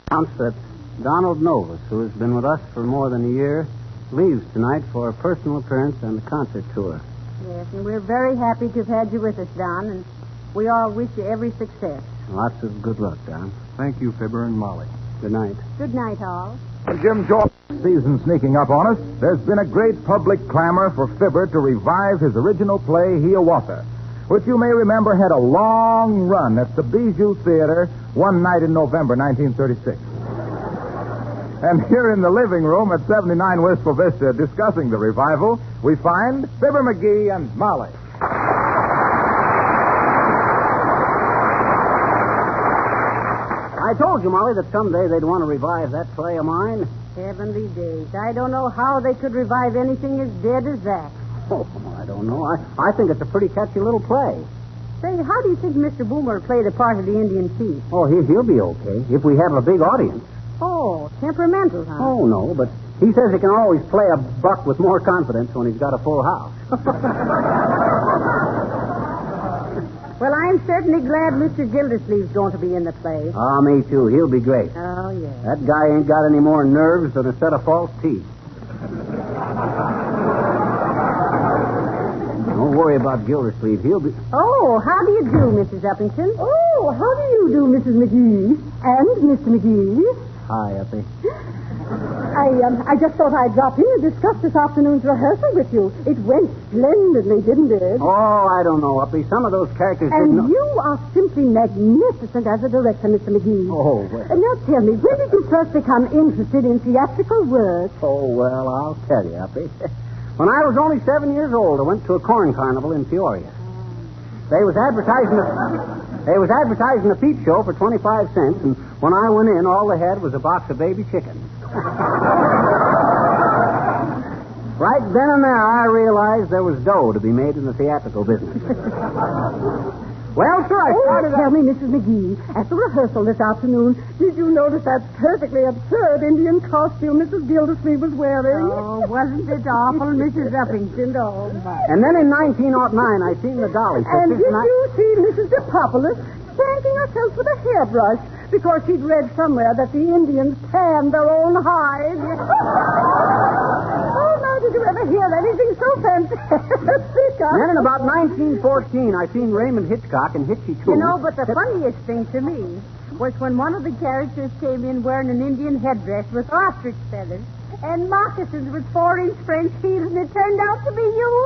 Announce that Donald Novus, who has been with us for more than a year, leaves tonight for a personal appearance and a concert tour. Yes, and we're very happy to have had you with us, Don, and we all wish you every success. Lots of good luck, Don. Thank you, Fibber and Molly. Good night. Good night, all. Jim Jordan. Season sneaking up on us, there's been a great public clamor for Fibber to revive his original play, Hiawatha, which you may remember had a long run at the Bijou Theater one night in November 1936. And here in the living room at 79 Wistful Vista discussing the revival, we find Fibber McGee and Molly. I told you, Molly, that someday they'd want to revive that play of mine. Heavenly days. I don't know how they could revive anything as dead as that. Oh, I don't know. I think it's a pretty catchy little play. Say, how do you think Mr. Boomer played the part of the Indian chief? Oh, he'll be okay if we have a big audience. Oh, temperamental, huh? Oh, no, but he says he can always play a buck with more confidence when he's got a full house. Well, I'm certainly glad Mr. Gildersleeve's going to be in the play. Ah, me too. He'll be great. Oh, yes. That guy ain't got any more nerves than a set of false teeth. Don't worry about Gildersleeve. He'll be... Oh, how do you do, Mrs. Uppington? Oh, how do you do, Mrs. McGee? And Mr. McGee? Hi, Uppy. I just thought I'd drop in and discuss this afternoon's rehearsal with you. It went splendidly, didn't it? Oh, I don't know, Uppy. Some of those characters And didn't... you are simply magnificent as a director, Mr. McGee. Oh, well. And now tell me, when did you first become interested in theatrical work? Oh, well, I'll tell you, Uppy. When I was only 7 years old, I went to a corn carnival in Peoria. They was advertising a peep show for 25 cents, and when I went in, all they had was a box of baby chickens. Right then and there, I realized there was dough to be made in the theatrical business. Well, sir, I started... Tell me, Mrs. McGee, at the rehearsal this afternoon, did you notice that perfectly absurd Indian costume Mrs. Gildersleeve was wearing? Oh, wasn't it awful, Mrs. Uppington? Oh, my. And then in 1909, I seen the dolly. And did you see Mrs. DePopulis spanking herself with a hairbrush because she'd read somewhere that the Indians tanned their own hides? Oh, now, did you ever hear anything so fantastic? Then in about 1914, I seen Raymond Hitchcock in Hitchy Too. You know, but the funniest thing to me was when one of the characters came in wearing an Indian headdress with ostrich feathers and moccasins with 4-inch French heels, and it turned out to be you.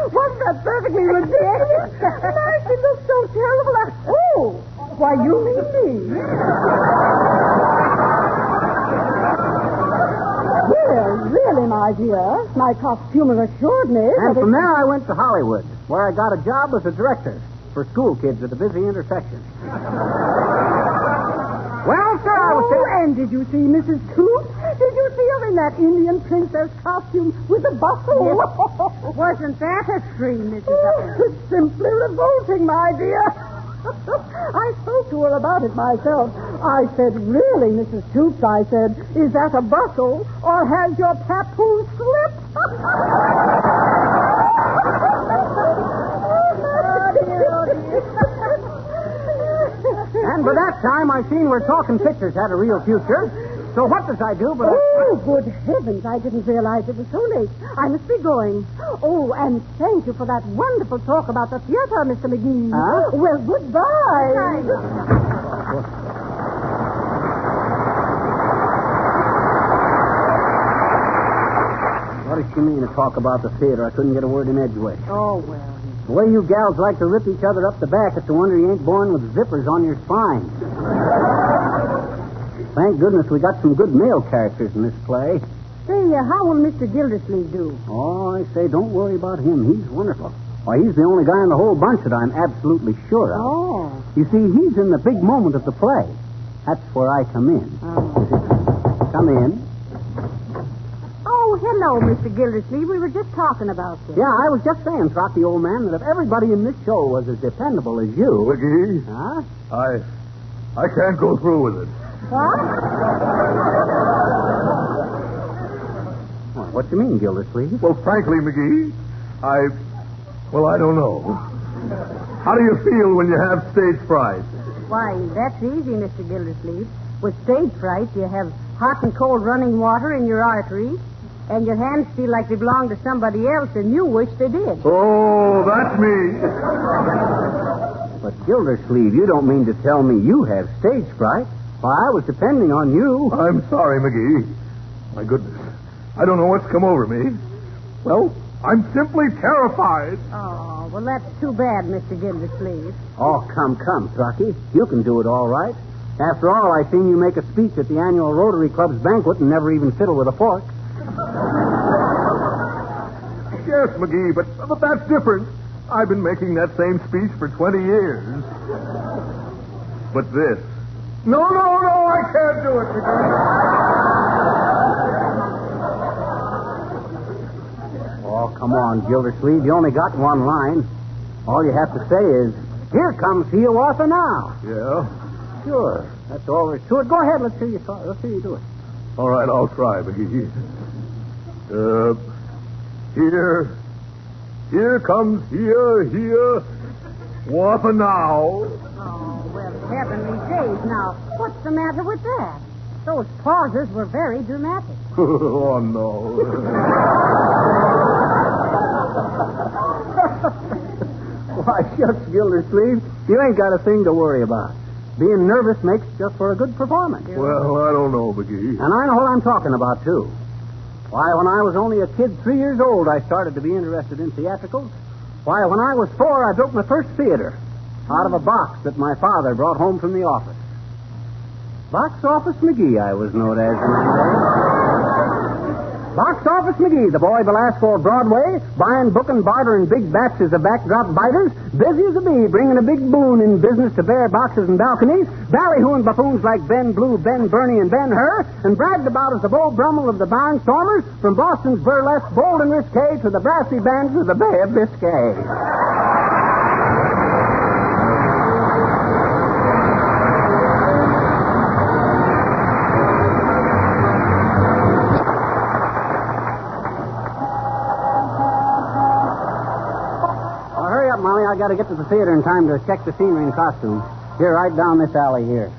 Wasn't that perfectly ridiculous? Nice, it looks so terrible. Oh, why, you mean me. Well, really, my dear, my costumer assured me And that from there, I went to Hollywood, where I got a job as a director for school kids at a busy intersection. Well, sir, I was... And did you see Mrs. Toots? Did you see her in that Indian princess costume with the bustle? Wasn't that a scream, Mrs. Uppington? Simply revolting, my dear. I spoke to her about it myself. I said, really, Mrs. Toots, I said, is that a bustle or has your papoose slipped? And by that time, I seen where talking pictures had a real future. So what does I do but... Oh, good heavens, I didn't realize it was so late. I must be going. Oh, and thank you for that wonderful talk about the theater, Mr. McGee. Huh? Well, goodbye. What did she mean to talk about the theater? I couldn't get a word in edgeway. Oh, well. The way you gals like to rip each other up the back, it's a wonder you ain't born with zippers on your spine. Thank goodness we got some good male characters in this play. Say, how will Mr. Gildersleeve do? Oh, I say, don't worry about him. He's wonderful. Why, he's the only guy in the whole bunch that I'm absolutely sure of. Oh. You see, he's in the big moment of the play. That's where I come in. Oh. Come in. Oh, hello, Mr. Gildersleeve. We were just talking about this. Yeah, I was just saying, Throcky, old man, that if everybody in this show was as dependable as you... McGee, Huh? I can't go through with it. What? Well, what do you mean, Gildersleeve? Well, frankly, McGee, I don't know. How do you feel when you have stage fright? Why, that's easy, Mr. Gildersleeve. With stage fright, you have hot and cold running water in your arteries, and your hands feel like they belong to somebody else, and you wish they did. Oh, that's me. But Gildersleeve, you don't mean to tell me you have stage fright? Why, I was depending on you. I'm sorry, McGee. My goodness. I don't know what's come over me. Well, I'm simply terrified. Oh, well, that's too bad, Mr. Gildersleeve. Oh, come, Truckee. You can do it all right. After all, I seen you make a speech at the annual Rotary Club's banquet and never even fiddle with a fork. Yes, McGee, but that's different. I've been making that same speech for 20 years. But this... No, I can't do it, McGee. Oh, come on, Gildersleeve. You only got one line. All you have to say is, here comes Hiawatha now. Yeah? Sure. That's all there is to it. Go ahead. Let's hear you do it. All right, I'll try, McGee. Here comes Hiawatha now. Oh, well, heavenly days now. What's the matter with that? Those pauses were very dramatic. Oh, no. Why, shucks, Gildersleeve. You ain't got a thing to worry about. Being nervous makes just for a good performance. Well, I don't know, McGee. And I know what I'm talking about, too. Why, when I was only a kid 3 years old, I started to be interested in theatricals. Why, when I was 4, I built my first theater out of a box that my father brought home from the office. Box Office McGee, I was known as in my day. Box Office McGee, the boy Belasco of Broadway, buying, booking, bartering big batches of backdrop biters, busy as a bee, bringing a big boon in business to bare boxes and balconies, ballyhooing buffoons like Ben Blue, Ben Bernie, and Ben Hur, and bragged about as the Beau Brummel of the Barnstormers, from Boston's burlesque, bold and risque, to the brassy bands of the Bay of Biscay. Molly, I got to get to the theater in time to check the scenery and costumes. Here, right down this alley here.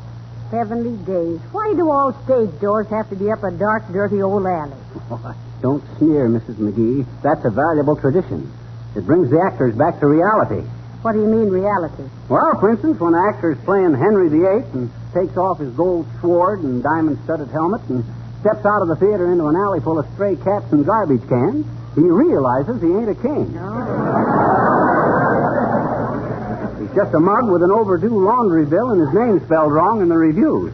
Heavenly days. Why do all stage doors have to be up a dark, dirty old alley? Oh, don't sneer, Mrs. McGee. That's a valuable tradition. It brings the actors back to reality. What do you mean, reality? Well, for instance, when an actor is playing Henry VIII and takes off his gold sword and diamond-studded helmet and steps out of the theater into an alley full of stray cats and garbage cans, he realizes he ain't a king. He's just a mug with an overdue laundry bill and his name spelled wrong in the reviews.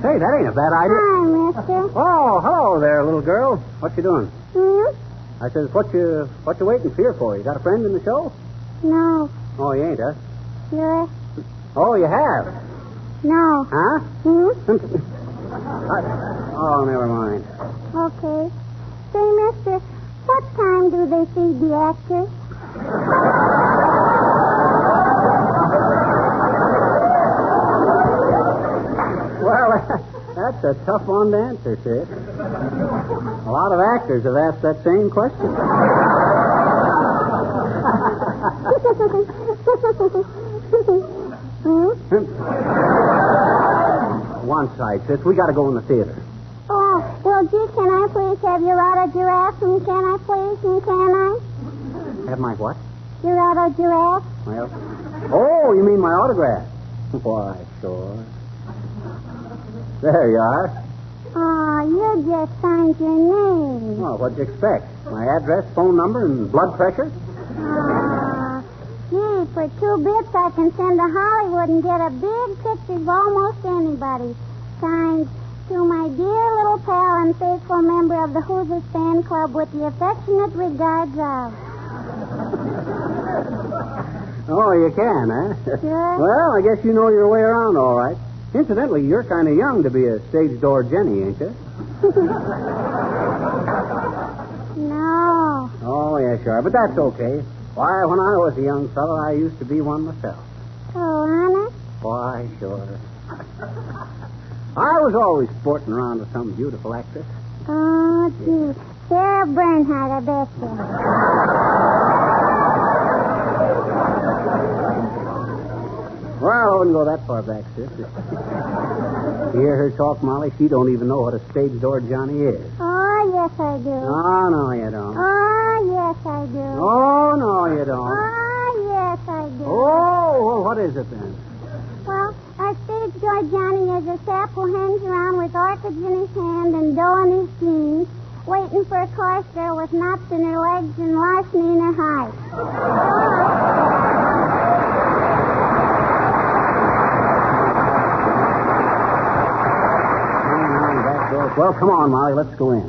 Say, that ain't a bad idea. Hi, mister. Oh, hello there, little girl. What you doing? I says, what you waiting here for? You got a friend in the show? No. Oh, you ain't, huh? Yes. Oh, you have? No. Huh? Oh, never mind. Okay. Say, mister, what time do they feed the actors? Well, that's a tough one to answer, sis. A lot of actors have asked that same question. One side, sis. We got to go in the theater. Oh, well, gee, can I please have your auto giraffe? And can I please? And can I? Have my what? Your auto giraffe? Well, oh, you mean my autograph? Why, sure. There you are. Oh, you just signed your name. Oh, what'd you expect? My address, phone number, and blood pressure? Gee, for 2 bits I can send to Hollywood and get a big picture of almost anybody. Signed, to my dear little pal and faithful member of the Hoosiers Fan Club with the affectionate regards of... Oh, you can, huh? Sure. Well, I guess you know your way around all right. Incidentally, you're kind of young to be a stage door Jenny, ain't you? No. Oh, yeah, sure. But that's okay. Why, when I was a young fellow, I used to be one myself. Oh, honest? Why, sure. I was always sporting around with some beautiful actress. Oh, gee. Sarah Bernhardt, I bet you. wouldn't go that far back, sis. You hear her talk, Molly? She don't even know what a stage door Johnny is. Oh, yes, I do. Oh, no, you don't. Oh, yes, I do. Oh, no, you don't. Oh, yes, I do. Oh, well, what is it then? Well, a stage door Johnny is a sap who hangs around with orchids in his hand and dough in his jeans, waiting for a chorus girl with knots in her legs and larceny in her height. Well, come on, Molly. Let's go in.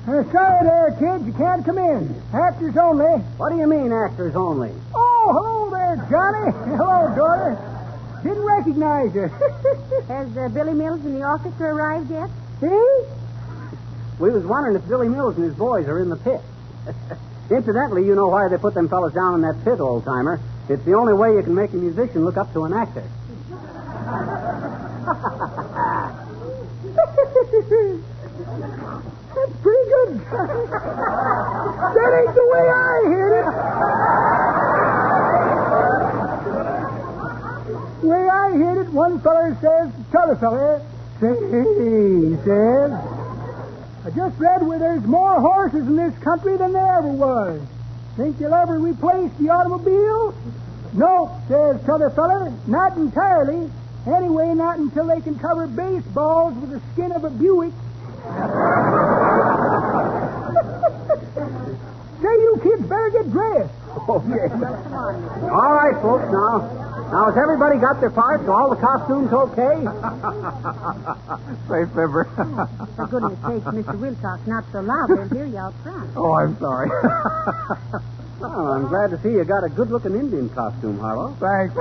Sorry there, kids. You can't come in. Actors only. What do you mean, actors only? Oh, hello there, Johnny. Hello, daughter. Didn't recognize you. Has Billy Mills and the orchestra arrived yet? See? We was wondering if Billy Mills and his boys are in the pit. Incidentally, you know why they put them fellas down in that pit, old-timer. It's the only way you can make a musician look up to an actor. That's pretty good. That ain't the way I heard it. The way I heard it, one feller says to t'other feller, say, he says, I just read where there's more horses in this country than there ever was. Think you'll ever replace the automobile? No, says t'other feller, not entirely. Anyway, not until they can cover baseballs with the skin of a Buick. Say, you kids better get dressed. Okay. All right, folks, now. Now, has everybody got their parts? Are all the costumes okay? Say, Fibber. For goodness sake, Mr. Wilcox, not so loud. They'll hear you out front. Oh, I'm sorry. Well, I'm glad to see you got a good-looking Indian costume, Harlow. Thanks.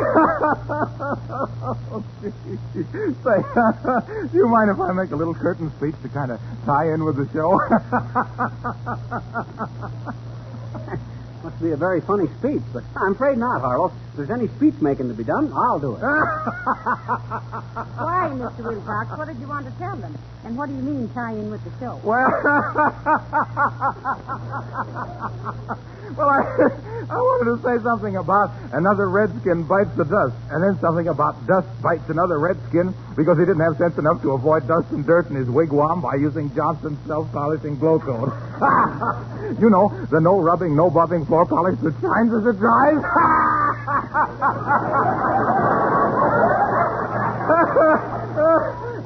Say, do you mind if I make a little curtain speech to kind of tie in with the show? Must be a very funny speech, but I'm afraid not, Harlow. If there's any speech-making to be done, I'll do it. Why, Mr. Wilcox? What did you want to tell them? And what do you mean tie in with the show? Well, I wanted to say something about another redskin bites the dust, and then something about dust bites another redskin because he didn't have sense enough to avoid dust and dirt in his wigwam by using Johnson's self-polishing glow coat. You know, the no-rubbing, no-bubbing floor polish that shines as it dries.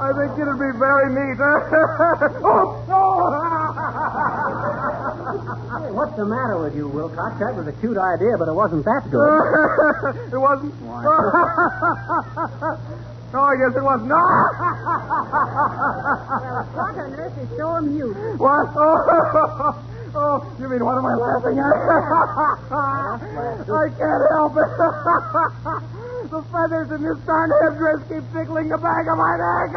I think it'd be very neat. Hey, what's the matter with you, Wilcox? That was a cute idea, but it wasn't that good. It wasn't? Why? No, I guess it wasn't. No! Well, what on earth is so amusing? What? Oh, you mean what am I laughing at? I can't help it. The feathers in this darn headdress keep tickling the back of my neck.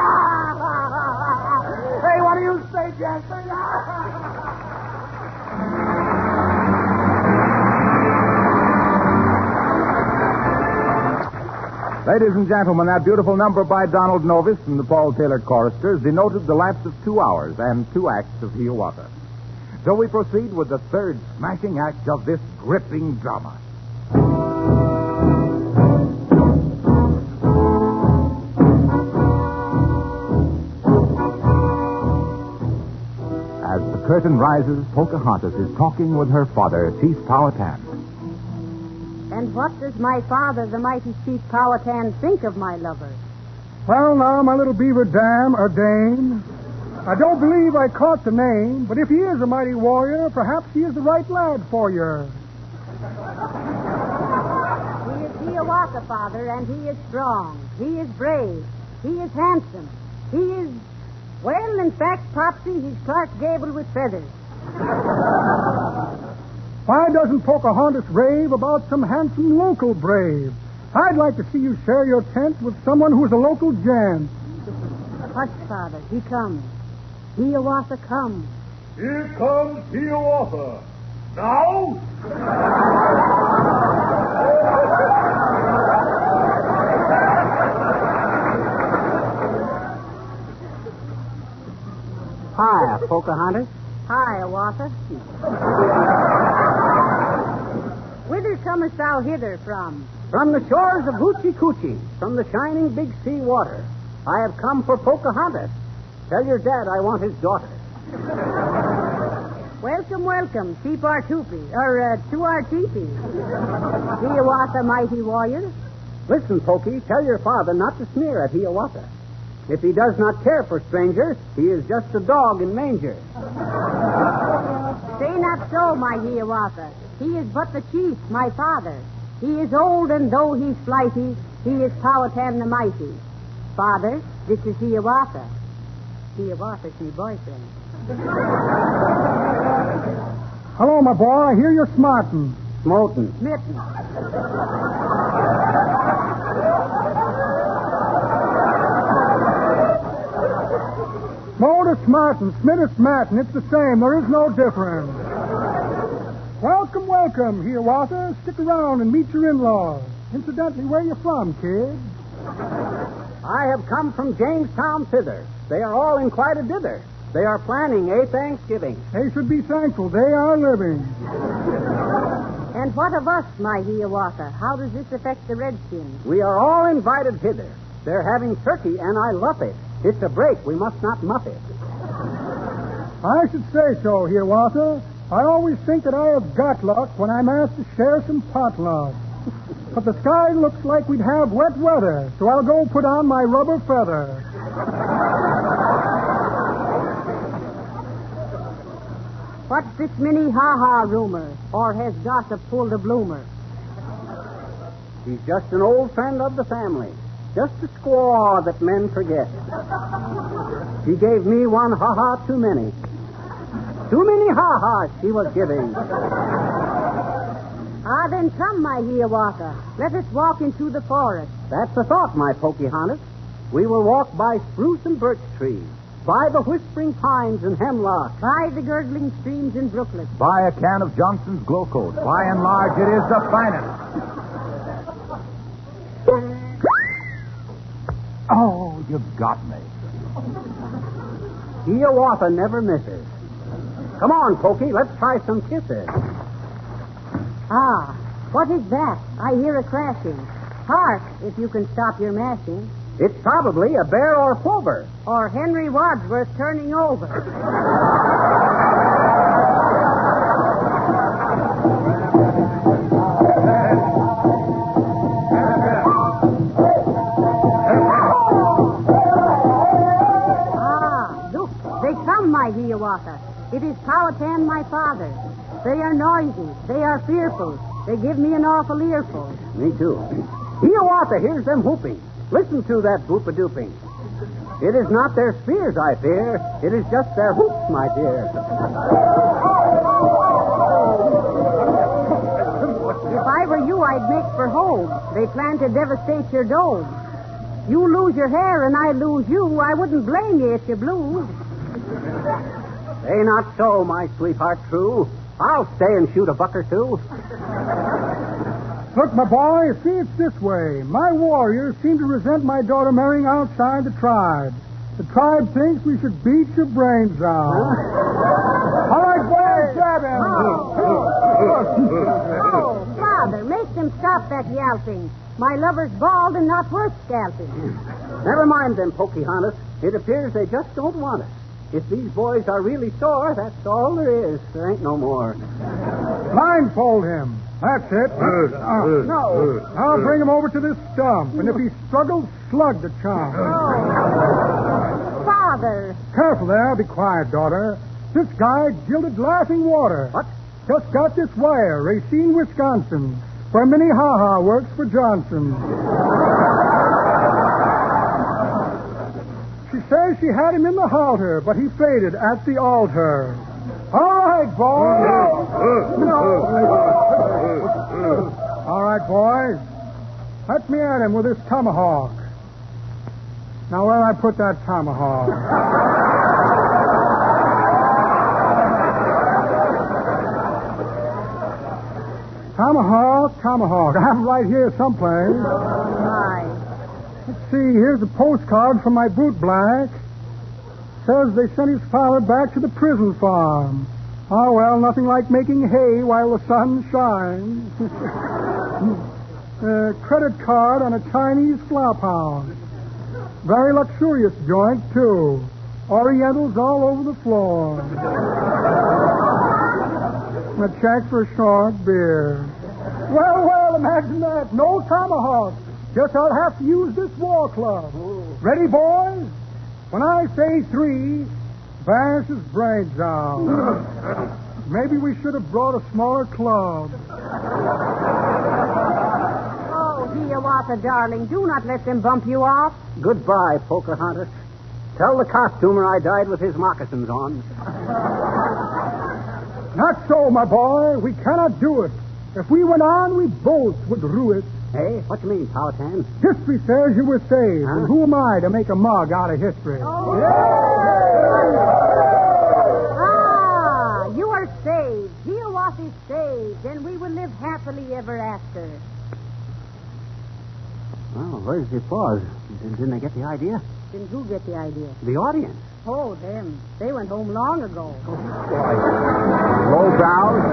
Hey, what do you say, Jackson? Ladies and gentlemen, that beautiful number by Donald Novis and the Paul Taylor choristers denoted the lapse of 2 hours and 2 acts of Hiawatha. So we proceed with the third smashing act of this gripping drama. As the curtain rises, Pocahontas is talking with her father, Chief Powhatan. And what does my father, the mighty Chief Powhatan, think of my lover? Well, now, my little beaver dam or dame, I don't believe I caught the name, but if he is a mighty warrior, perhaps he is the right lad for you. He is Hiawatha, Father, and he is strong. He is brave. He is handsome. He is, well, in fact, Popsy, he's Clark Gable with feathers. Why doesn't Pocahontas rave about some handsome local brave? I'd like to see you share your tent with someone who's a local gent. Hush, Father, he comes. Hiawatha comes. Here comes Hiawatha. Now? Hi, Pocahontas. Hi, Hiawatha. Whither comest thou hither from From the shores of Hoochie Coochie, from the shining Big Sea water, I have come for Pocahontas. Tell your dad I want his daughter. Welcome, welcome. Keep our toopee, or to our teepee. Hiawatha, mighty warrior. Listen, Pokey, tell your father not to sneer at Hiawatha. If he does not care for strangers, he is just a dog in manger. Say not so, my Hiawatha. He is but the chief, my father. He is old, and though he's flighty, he is Powhatan the mighty. Father, this is Hiawatha. Hiawatha's my boyfriend. Hello, my boy. I hear you're smarting. Smotin'. Smitten. Smart is smarting, Smith is smarting. It's the same. There is no difference. Welcome, welcome, Hiawatha. Stick around and meet your in-laws. Incidentally, where you from, kid? I have come from Jamestown thither. They are all in quite a dither. They are planning a Thanksgiving. They should be thankful. They are living. And what of us, my Hiawatha? How does this affect the Redskins? We are all invited hither. They're having turkey, and I love it. It's a break. We must not muff it. I should say so, Hiawatha. I always think that I have got luck when I'm asked to share some potluck. But the sky looks like we'd have wet weather, so I'll go put on my rubber feather. What's this mini-ha-ha rumor? Or has gossip pulled a bloomer? He's just an old friend of the family. Just a squaw that men forget. She gave me one ha-ha too many. Too many ha-has she was giving. Ah, then come, my Hiawatha. Let us walk into the forest. That's the thought, my Pocahontas. We will walk by spruce and birch trees, by the whispering pines and hemlock, By the gurgling streams and brooklets. Buy a can of Johnson's Glow Coat. By and large, it is the finest. Oh, you got me. Hiawatha never misses. Come on, Pokey, let's try some kisses. Ah, what is that? I hear a crashing. Hark, if you can stop your mashing. It's probably a bear or plover. Or Henry Wadsworth turning over. Look, they come, my Hiawatha. It is Powhatan, my father. They are noisy. They are fearful. They give me an awful earful. Me too. Hiawatha hears them whooping. Listen to that boop-a-dooping. It is not their spears I fear. It is just their hoops, my dear. If I were you, I'd make for home. They plan to devastate your dome. You lose your hair and I lose you. I wouldn't blame you if you blew. Say not so, my sweetheart true. I'll stay and shoot a buck or two. Look, my boy, see, it's this way. My warriors seem to resent my daughter marrying outside the tribe. The tribe thinks we should beat your brains out. All right, boys, grab him. Oh, Father, make them stop that yelping. My lover's bald and not worth scalping. Never mind them, Pocahontas. It appears they just don't want us. If these boys are really sore, that's all there is. There ain't no more. Blindfold him. That's it. No. Now bring him over to this stump, and if he struggles, slug the chump. Father. Careful there. Be quiet, daughter. This guy gilded laughing water. What? Just got this wire, Racine, Wisconsin, where Minnie Ha-Ha works for Johnson. She says she had him in the halter, but he faded at the altar. All right, boys. All right, boys. Let me at him with this tomahawk. Now, where'll I put that tomahawk? Tomahawk. I have it right here someplace. My. Let's see, here's a postcard from my boot black. Says they sent his father back to the prison farm. Oh, well, nothing like making hay while the sun shines. Credit card on a Chinese flop house. Very luxurious joint, too. Orientals all over the floor. A check for short beer. Well, imagine that. No tomahawk. Guess I'll have to use this war club. Ready, boys? When I say 3, bash his brains out. Maybe we should have brought a smaller club. Oh, Hiawatha, darling, do not let them bump you off. Goodbye, Pocahontas. Tell the costumer I died with his moccasins on. Not so, my boy. We cannot do it. If we went on, we both would rue it. Hey, what you mean, Powhatan? History says you were saved. Huh? And who am I to make a mug out of history? Oh. You are saved. Hiawatha is saved, and we will live happily ever after. Well, where's the applause? Didn't they get the idea? Didn't who get the idea? The audience. Oh, them. They went home long ago. Low bows,